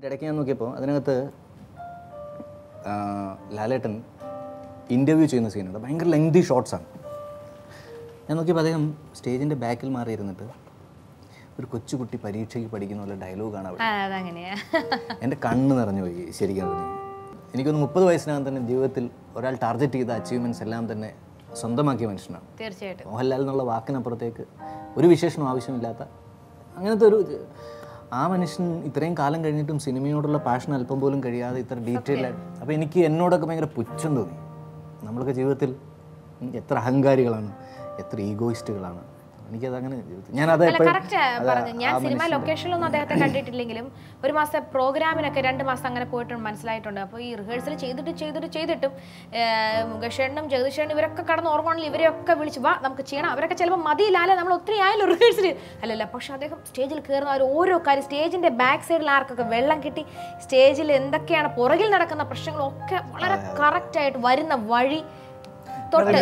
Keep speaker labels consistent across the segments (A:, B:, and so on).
A: ഇടയ്ക്ക് ഞാൻ നോക്കിയപ്പോൾ അതിനകത്ത് ലാലേട്ടൻ ഇൻ്റർവ്യൂ ചെയ്യുന്ന സീനുണ്ട്. ഭയങ്കര ലെങ്തി ഷോട്ട്സാണ്. ഞാൻ നോക്കിയപ്പോൾ അദ്ദേഹം സ്റ്റേജിൻ്റെ ബാക്കിൽ മാറിയിരുന്നിട്ട് ഒരു കൊച്ചുകുട്ടി പരീക്ഷയ്ക്ക് പഠിക്കുന്ന പോലെ ഡയലോഗാണ് അവിടെ. എൻ്റെ കണ്ണ് നിറഞ്ഞു പോയി ശരിക്കും. എനിക്കൊന്ന് 30 വയസ്സിനകം തന്നെ ജീവിതത്തിൽ ഒരാൾ ടാർഗറ്റ് ചെയ്ത അച്ചീവ്മെൻറ്റ്സ് എല്ലാം തന്നെ സ്വന്തമാക്കിയ മനുഷ്യനാണ്.
B: തീർച്ചയായിട്ടും
A: മോഹൻലാൽ എന്നുള്ള വാക്കിനപ്പുറത്തേക്ക് ഒരു വിശേഷണം ആവശ്യമില്ലാത്ത അങ്ങനത്തെ ഒരു ആ മനുഷ്യൻ ഇത്രയും കാലം കഴിഞ്ഞിട്ടും സിനിമയോടുള്ള പാഷൻ അല്പം പോലും കഴിയാതെ ഇത്ര ഡീറ്റെയിൽ ആയിട്ട്. അപ്പോൾ എനിക്ക് എന്നോടൊക്കെ ഭയങ്കര പുച്ഛം തോന്നി. നമ്മളൊക്കെ ജീവിതത്തിൽ എത്ര അഹങ്കാരികളാണ്, എത്ര ഈഗോയിസ്റ്റുകളാണ്. എനിക്കതങ്ങനെ ഞാനത്
B: ഞാൻ സിനിമ ലൊക്കേഷനിലൊന്നും അദ്ദേഹത്തെ കണ്ടിട്ടില്ലെങ്കിലും ഒരു മാസത്തെ പ്രോഗ്രാമിനൊക്കെ 2 മാസം അങ്ങനെ പോയിട്ട് മനസ്സിലായിട്ടുണ്ട്. അപ്പോൾ ഈ റിഹേഴ്സൽ ചെയ്തിട്ടും മുകേഷേണ്ണും ജഗദീഷേണ്ണും ഇവരൊക്കെ കടന്ന് ഓർമ്മകളിൽ ഇവരെയൊക്കെ വിളിച്ച് വാ നമുക്ക് ചെയ്യണം. അവരൊക്കെ ചിലപ്പോൾ മതിയില്ലാതെ നമ്മൾ ഒത്തിരി ആയാലും റിഹേഴ്സൽ അല്ലല്ല. പക്ഷെ അദ്ദേഹം സ്റ്റേജിൽ കയറുന്ന ഒരു ഓരോ കാര്യം, സ്റ്റേജിൻ്റെ ബാക്ക് സൈഡിൽ ആർക്കൊക്കെ വെള്ളം കിട്ടി, സ്റ്റേജിൽ എന്തൊക്കെയാണ് പുറകിൽ നടക്കുന്ന പ്രശ്നങ്ങളൊക്കെ വളരെ കറക്റ്റായിട്ട് വരുന്ന വഴി.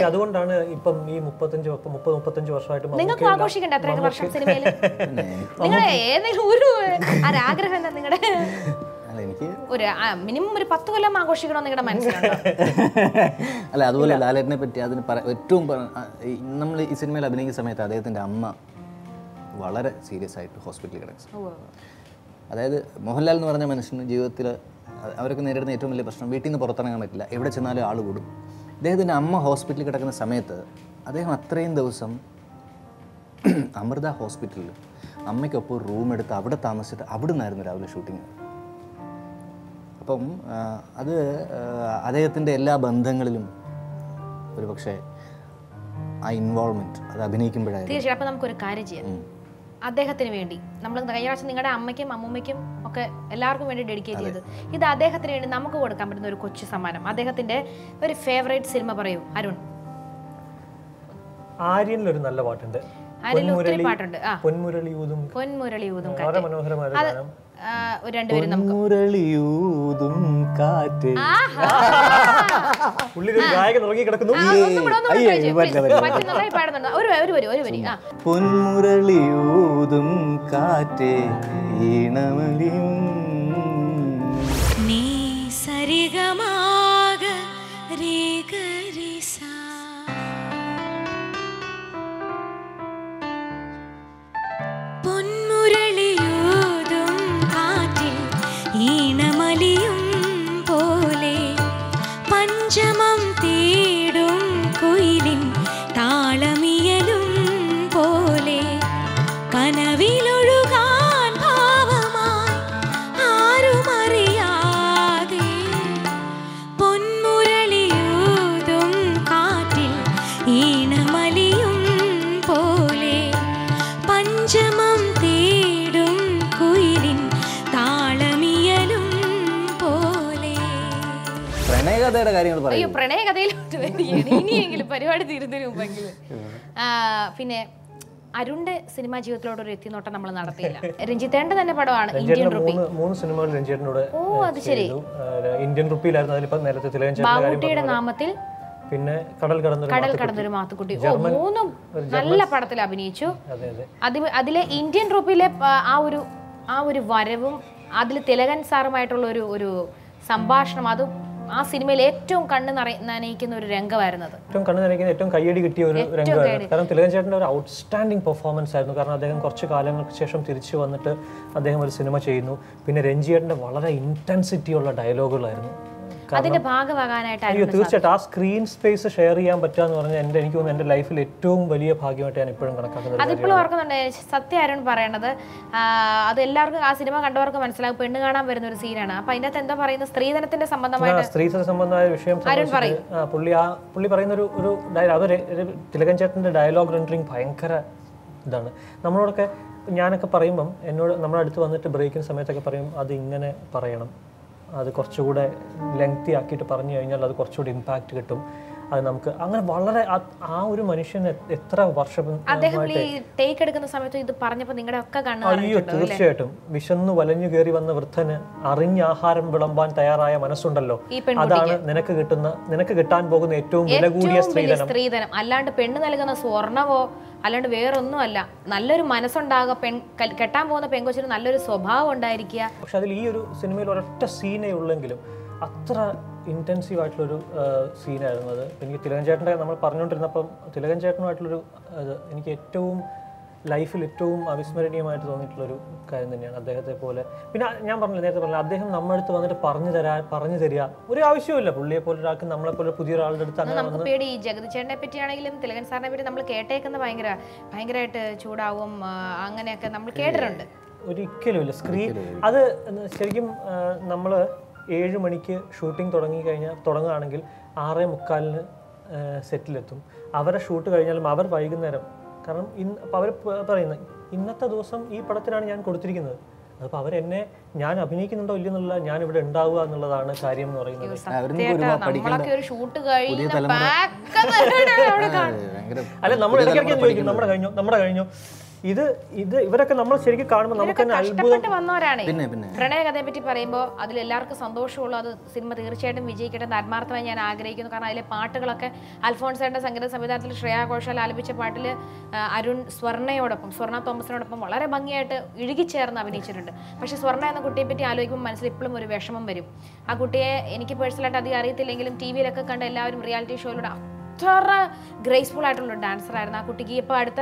C: അതുകൊണ്ടാണ് ഇപ്പം ഈ 35 വർഷമായിട്ട്
B: നിങ്ങൾക്ക് ആഘോഷിക്കണ്ട അത്രയൊക്കെ വർഷം സിനിമയിൽ നിങ്ങൾ ഏതെങ്കിലും ഒരു ആഗ്രഹം എന്താ നിങ്ങളുടെ? ഒരു മിനിമം ഒരു 10 കൊല്ലം ആഘോഷിക്കണം നിങ്ങളുടെ മനസ്സിലുണ്ടോ?
A: അല്ല, അതുപോലെ ലാലേട്ടനെ പറ്റി അതിന് ഏറ്റവും നമ്മൾ ഈ സിനിമയിൽ അഭിനയിക്കുന്ന സമയത്ത് അദ്ദേഹത്തിൻ്റെ അമ്മ വളരെ സീരിയസ് ആയിട്ട് ഹോസ്പിറ്റലിൽ കിടക്കും. അതായത് മോഹൻലാൽ എന്ന് പറഞ്ഞ മനുഷ്യന് ജീവിതത്തിൽ അവരൊക്കെ നേരിടുന്ന ഏറ്റവും വലിയ പ്രശ്നം വീട്ടിൽ നിന്ന് പുറത്തിറങ്ങാൻ പറ്റില്ല, എവിടെ ചെന്നാലും ആൾ കൂടും. അദ്ദേഹത്തിൻ്റെ അമ്മ ഹോസ്പിറ്റലിൽ കിടക്കുന്ന സമയത്ത് അദ്ദേഹം അത്രയും ദിവസം അമൃത ഹോസ്പിറ്റലിൽ അമ്മയ്ക്കൊപ്പം ഒരു റൂം എടുത്ത് അവിടെ താമസിച്ചിട്ട് അവിടെ നിന്നായിരുന്നു രാവിലെ ഷൂട്ടിങ്. അപ്പം അത് അദ്ദേഹത്തിൻ്റെ എല്ലാ ബന്ധങ്ങളിലും ഒരു പക്ഷേ ആ ഇൻവോൾവ്മെൻറ്റ് അത് അഭിനയിക്കുമ്പോഴായിരുന്നു.
B: തീർച്ചയായും. അപ്പോൾ നമുക്കൊരു കാര്യം ചെയ്യാം, അദ്ദേഹത്തിന് വേണ്ടി നമ്മൾ കഴിഞ്ഞ പ്രാവശ്യം നിങ്ങളുടെ അമ്മയ്ക്കും അമ്മൂമ്മയ്ക്കും ഒക്കെ എല്ലാവർക്കും വേണ്ടി ഡെഡിക്കേറ്റ് ചെയ്ത് ഇത് അദ്ദേഹത്തിന് വേണ്ടി നമുക്ക് കൊടുക്കാൻ പറ്റുന്ന ഒരു കൊച്ചു സമ്മാനം. അദ്ദേഹത്തിന്റെ ഒരു ഫേവറേറ്റ് സിനിമ പറയൂ അരുൺ.
C: ആര്യനിലൊരു നല്ല പാട്ടുണ്ട്,
B: ആര്യനിൽ ഒത്തിരി പാട്ടുണ്ട്.
C: പൊന്മുരളിയൂതും
B: വളരെ
C: മനോഹരമായ ഗാനം.
B: രണ്ടുപേരും നമുക്ക്
C: ഗായകൻ ഉറങ്ങി കിടക്കുന്നു.
A: പൊന്മുരളിയൂതും കാറ്റേ ഈണമലിയും
D: നീ സരിഗമാഗ രേഗരിസ പൊന്മുരളിയൂതും കാറ്റിൽ ഈണമലിയും പോലെ പഞ്ചമം തേടും കുയിലിൻ താളമിയലും പോലെ കനവിലൊഴുകാൻ ഭാവമായി ആരുമറിയാതെ പൊന്മുരളിയൂതും കാറ്റിൽ ഈണമലിയും പോലെ പഞ്ചമം തേടും കുയിലിൻ താളമിയലും പോലെ.
A: പ്രണയകഥയുടെ കാര്യങ്ങൾ പറയും.
B: അയ്യോ, പ്രണയകഥയിലോട്ട് ഇനിയെങ്കിലും പരിപാടി തീരുന്നതിന് മുമ്പെങ്കിലും. പിന്നെ അരുണിന്റെ സിനിമാ ജീവിതത്തിലോട്ട് ഒരു എത്തിനോട്ടം നമ്മൾ നടത്തിയില്ല. രഞ്ജിത്തേണ്ട തന്നെ പടമാണ് ഇന്ത്യൻ റുപ്പി.
C: 3 സിനിമകൾ രഞ്ജിത്തേട്ടനോട്.
B: ഓ, അത് ശരി.
C: ഇന്ത്യൻ റുപ്പിയിലായിരുന്നു. അതിലിപ്പോ നേരത്തെ
B: ബാബുട്ടിയുടെ നാമത്തിൽ,
C: പിന്നെ കടൽ കടന്നൊരു
B: മാത്തുക്കുട്ടി. 3 നല്ല പടത്തിൽ അഭിനയിച്ചു. അതിലെ ഇന്ത്യൻ റുപ്പിയിലെ ആ ഒരു വരവും അതിൽ തിലകൻ സാറുമായിട്ടുള്ള ഒരു സംഭാഷണം, അതും ആ സിനിമയിൽ ഏറ്റവും കണ്ണ് നനയിക്കുന്ന ഒരു രംഗമായിരുന്നത്.
C: ഏറ്റവും കയ്യടി കിട്ടിയ ഒരു രംഗമായിരുന്നു. കാരണം തിലകൻ ചേട്ടൻ്റെ ഒരു ഔട്ട്സ്റ്റാൻഡിങ് പെർഫോമൻസ് ആയിരുന്നു. കാരണം അദ്ദേഹം കുറച്ച് കാലങ്ങൾക്ക് ശേഷം തിരിച്ചു വന്നിട്ട് അദ്ദേഹം ഒരു സിനിമ ചെയ്യുന്നു. പിന്നെ രഞ്ജിയേട്ടൻ്റെ വളരെ ഇന്റൻസിറ്റിയുള്ള ഡയലോഗുകളായിരുന്നു.
B: അതിന്റെ ഭാഗമാകാനായിട്ട്
C: തീർച്ചയായിട്ടും ആ സ്ക്രീൻ സ്പേസ് ഷെയർ ചെയ്യാൻ പറ്റുക പറഞ്ഞാൽ എനിക്ക് തോന്നുന്നു എൻ്റെ ലൈഫിൽ ഏറ്റവും വലിയ ഭാഗ്യമായിട്ട് ഞാൻ ഇപ്പോഴും കണക്കാക്കുന്നത്.
B: അതിപ്പോഴും ഓർക്കുന്നുണ്ട്. സത്യം അരുൺ പറയണത് അത് എല്ലാവർക്കും ആ സിനിമ കണ്ടവർക്ക് മനസ്സിലാവും. പെണ്ണ് കാണാൻ വരുന്ന ഒരു സീനാണ്. അപ്പൊ അതിന്റെ അകത്ത് എന്താ പറയുന്നത്, സ്ത്രീധന സംബന്ധമായ വിഷയം
C: പുള്ളി പറയുന്ന ഒരു തിലകൻ ചേട്ടൻ്റെ ഡയലോഗ് റെൻഡറിങ് ഭയങ്കര ഇതാണ്. നമ്മളോടൊക്കെ ഞാനൊക്കെ പറയുമ്പം എന്നോട് നമ്മുടെ അടുത്ത് വന്നിട്ട് ബ്രേക്കിന് സമയത്തൊക്കെ പറയും അത് ഇങ്ങനെ പറയണം, അത് കുറച്ചുകൂടെ ലെങ്തി ആക്കിയിട്ട് പറഞ്ഞു കഴിഞ്ഞാൽ അത് കുറച്ചുകൂടി ഇമ്പാക്റ്റ് കിട്ടും. അത് നമുക്ക് അങ്ങനെ വളരെ ആ ഒരു മനുഷ്യൻ എത്ര വർഷം
B: അദ്ദേഹം ഈ ടേക്ക് എടുക്കുന്ന സമയത്ത് ഇത് പറഞ്ഞപ്പോൾ നിങ്ങളുടെ ഒക്കെ കണ്ണ്
C: അയ്യോ തീർച്ചയായിട്ടും വിശന്നു വലഞ്ഞു കയറി വന്ന വൃദ്ധന് അറിഞ്ഞ ആഹാരം വിളമ്പാൻ തയ്യാറായ മനസ്സുണ്ടല്ലോ, അതാണ് നിനക്ക് കിട്ടാൻ പോകുന്ന ഏറ്റവും വില കൂടിയ
B: സ്ത്രീധനം. അല്ലാണ്ട് പെണ്ണ് നൽകുന്ന സ്വർണവോ അല്ലാണ്ട് വേറൊന്നും അല്ല. നല്ലൊരു മനസ്സുണ്ടാകുക, കെട്ടാൻ പോകുന്ന പെൺകൊച്ചിന് നല്ലൊരു സ്വഭാവം ഉണ്ടായിരിക്കുക.
C: പക്ഷെ അതിൽ ഈ ഒരു സിനിമയിൽ ഒരൊറ്റ സീനേ ഉള്ളെങ്കിലും അത്ര ഇൻറ്റൻസീവ് ആയിട്ടുള്ളൊരു സീനായിരുന്നു അത്. എനിക്ക് തിലകൻ ചേട്ടൻ്റെ നമ്മൾ പറഞ്ഞുകൊണ്ടിരുന്നപ്പം തിലകൻ ചേട്ടനുമായിട്ടുള്ളൊരു എനിക്ക് ഏറ്റവും ലൈഫിൽ ഏറ്റവും അവിസ്മരണീയമായിട്ട് തോന്നിയിട്ടുള്ളൊരു കാര്യം തന്നെയാണ് അദ്ദേഹത്തെ പോലെ. പിന്നെ ഞാൻ നേരത്തെ പറഞ്ഞില്ല, അദ്ദേഹം നമ്മുടെ അടുത്ത് വന്നിട്ട് പറഞ്ഞു തരിക ഒരു ആവശ്യമില്ല. പുള്ളിയെ പോലെ ഒരാൾക്ക് നമ്മളെപ്പോലെ പുതിയൊരാളുടെ അടുത്ത് അങ്ങനെ
B: നമുക്ക് പേടി. ജഗതി ചേട്ടനെ പറ്റിയാണെങ്കിലും തിലകൻ സാറിനെ പറ്റി നമ്മൾ കേട്ടേക്കുന്ന ഭയങ്കരമായിട്ട് ചൂടാവും അങ്ങനെയൊക്കെ നമ്മൾ കേട്ടിട്ടുണ്ട്.
C: ഒരിക്കലും ഇല്ല. സ്ക്രീൻ അത് ശരിക്കും നമ്മൾ 7 മണിക്ക് ഷൂട്ടിംഗ് തുടങ്ങുകയാണെങ്കിൽ 6:45 സെറ്റിലെത്തും. അവരെ ഷൂട്ട് കഴിഞ്ഞാലും അവർ വൈകുന്നേരം, കാരണം അപ്പോൾ അവർ പറയുന്നത് ഇന്നത്തെ ദിവസം ഈ പടത്തിനാണ് ഞാൻ കൊടുത്തിരിക്കുന്നത്. അപ്പോൾ ഞാൻ അഭിനയിക്കുന്നുണ്ടോ ഇല്ലെന്നുള്ള ഞാൻ ഇവിടെ ഉണ്ടാവുക എന്നുള്ളതാണ് കാര്യം എന്ന് പറയുന്നത്. അല്ല നമ്മൾ ഇടയ്ക്കിടയ്ക്ക് ചോദിക്കും നമ്മുടെ കഴിഞ്ഞോ ഇത് ഇവരൊക്കെ നമ്മൾ ശരിക്കും കാണുമ്പോൾ നമുക്ക് തന്നെ അത്ഭുതം
B: വന്നവരാണ്. പ്രണയ കഥയെ പറ്റി പറയുമ്പോൾ അതിൽ എല്ലാവർക്കും സന്തോഷമുള്ളൂ. അത് സിനിമ തീർച്ചയായിട്ടും വിജയിക്കട്ടെ എന്ന് ആത്മാർത്ഥമായി ഞാൻ ആഗ്രഹിക്കുന്നു. കാരണം അതിലെ പാട്ടുകളൊക്കെ അൽഫോൺസയുടെ സംഗീത സംവിധാനത്തിൽ ശ്രേയാ ഘോഷാൽ ആലപിച്ച പാട്ടിൽ അരുൺ സ്വർണ്ണ തോമസിനോടൊപ്പം വളരെ ഭംഗിയായിട്ട് ഇഴുകിച്ചേർന്ന് അഭിനയിച്ചിട്ടുണ്ട്. പക്ഷെ സ്വർണ്ണ എന്ന കുട്ടിയെ പറ്റി ആലോചിക്കുമ്പോൾ മനസ്സിൽ ഇപ്പോഴും ഒരു വിഷമം വരും. ആ കുട്ടിയെ എനിക്ക് പേഴ്സണലായിട്ട് അധികം അറിയത്തില്ലെങ്കിലും ടി വിയിലൊക്കെ കണ്ട എല്ലാവരും റിയാലിറ്റി ഷോയിലൂടെ അത്ര ഗ്രേസ്ഫുൾ ആയിട്ടുള്ള ഡാൻസർ ആയിരുന്നു ആ കുട്ടിക്ക്. ഇപ്പോൾ അടുത്ത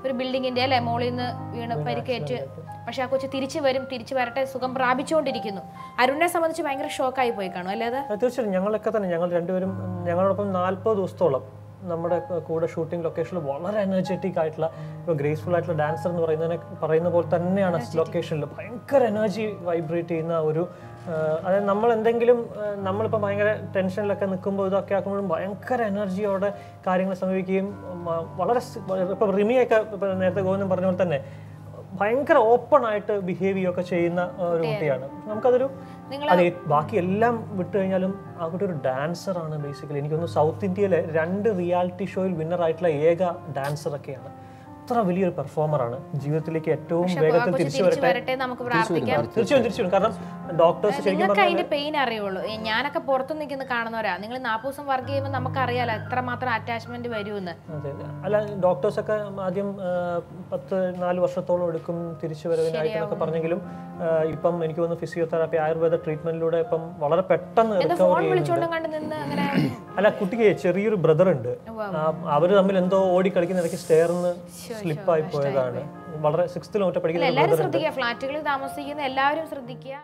B: ഒരു ബിൽഡിങ്ങിൻ്റെ അല്ലേ മോളിൽ നിന്ന് വീണ് പരിക്കേറ്റ്, പക്ഷെ ആ കൊച്ചു തിരിച്ചു വരട്ടെ, സുഖം പ്രാപിച്ചുകൊണ്ടിരിക്കുന്നു. അരുണിനെ സംബന്ധിച്ച് ഭയങ്കര ഷോക്കായി പോയി കാണും അല്ലേ? അത്
C: തീർച്ചയായും ഞങ്ങളൊക്കെ തന്നെ ഞങ്ങൾ രണ്ടുപേരും ഞങ്ങളോടൊപ്പം 40 ദിവസത്തോളം നമ്മുടെ കൂടെ ഷൂട്ടിംഗ് ലൊക്കേഷനിൽ വളരെ എനർജറ്റിക് ആയിട്ടുള്ള ഗ്രേസ്ഫുൾ ആയിട്ടുള്ള ഡാൻസർ എന്ന് പറയുന്ന പോലെ തന്നെയാണ് ലൊക്കേഷനിൽ ഭയങ്കര എനർജി വൈബ്രേറ്റ് ചെയ്യുന്ന ഒരു അതായത് നമ്മളിപ്പോൾ ഭയങ്കര ടെൻഷനിലൊക്കെ നിൽക്കുമ്പോൾ ഇതൊക്കെ ആക്കുമ്പോഴും ഭയങ്കര എനർജിയോടെ കാര്യങ്ങൾ സമീപിക്കുകയും വളരെ ഇപ്പോൾ റിമിയൊക്കെ നേരത്തെ ഗോവിന്ദൻ പറഞ്ഞ പോലെ തന്നെ ഭയങ്കര ഓപ്പൺ ആയിട്ട് ബിഹേവ് ചെയ്യുകയൊക്കെ ചെയ്യുന്ന ഒരു കുട്ടിയാണ്. നമുക്കതൊരു ബാക്കി എല്ലാം വിട്ടു കഴിഞ്ഞാലും ആ കുട്ടി ഒരു ഡാൻസറാണ് ബേസിക്കലി. എനിക്കൊന്ന് സൗത്ത് ഇന്ത്യയിലെ 2 റിയാലിറ്റി ഷോയിൽ വിന്നർ ആയിട്ടുള്ള ഏക ഡാൻസറൊക്കെയാണ്. അത്ര വലിയൊരു പെർഫോമറാണ്. ജീവിതത്തിലേക്ക് ഏറ്റവും വേഗത്തിൽ തിരിച്ചു വരട്ടെ. തീർച്ചയായും. കാരണം ഡോക്ടേഴ്സ് ശരിക്കും
B: അതിന്റെ പെയിൻ അറിയുള്ളൂ. ഞാനൊക്കെ പുറത്തു നിൽക്കുന്ന കാണുന്നവരാ. നിങ്ങൾ 40 ദിവസം വർക്ക് ചെയ്യുമ്പോൾ നമുക്കറിയാലോ എത്രമാത്രം അറ്റാച്ച്മെന്റ് വരുമെന്ന്.
C: അതെ. അല്ല ഡോക്ടേഴ്സൊക്കെ ആദ്യം 4 വർഷത്തോളം എടുക്കും തിരിച്ചു വരവിനായിട്ടൊക്കെ പറഞ്ഞെങ്കിലും ഇപ്പം എനിക്ക് തോന്നുന്നു ഫിസിയോതെറാപ്പി ആയുർവേദ ട്രീറ്റ്മെന്റിലൂടെ ഇപ്പം വളരെ പെട്ടെന്ന് അല്ല കുട്ടിക്ക് ചെറിയൊരു ബ്രദർ ഉണ്ട്. അവര് തമ്മിൽ എന്തോ ഓടി കളിക്കുന്ന ഇടയ്ക്ക് സ്റ്റെയറിന്ന് സ്ലിപ്പായി പോയതാണ്. വളരെ 6th പഠിക്കുന്ന
B: എല്ലാവരും ശ്രദ്ധിക്കുക, ഫ്ലാറ്റുകളിൽ താമസിക്കുന്ന എല്ലാവരും ശ്രദ്ധിക്കുക.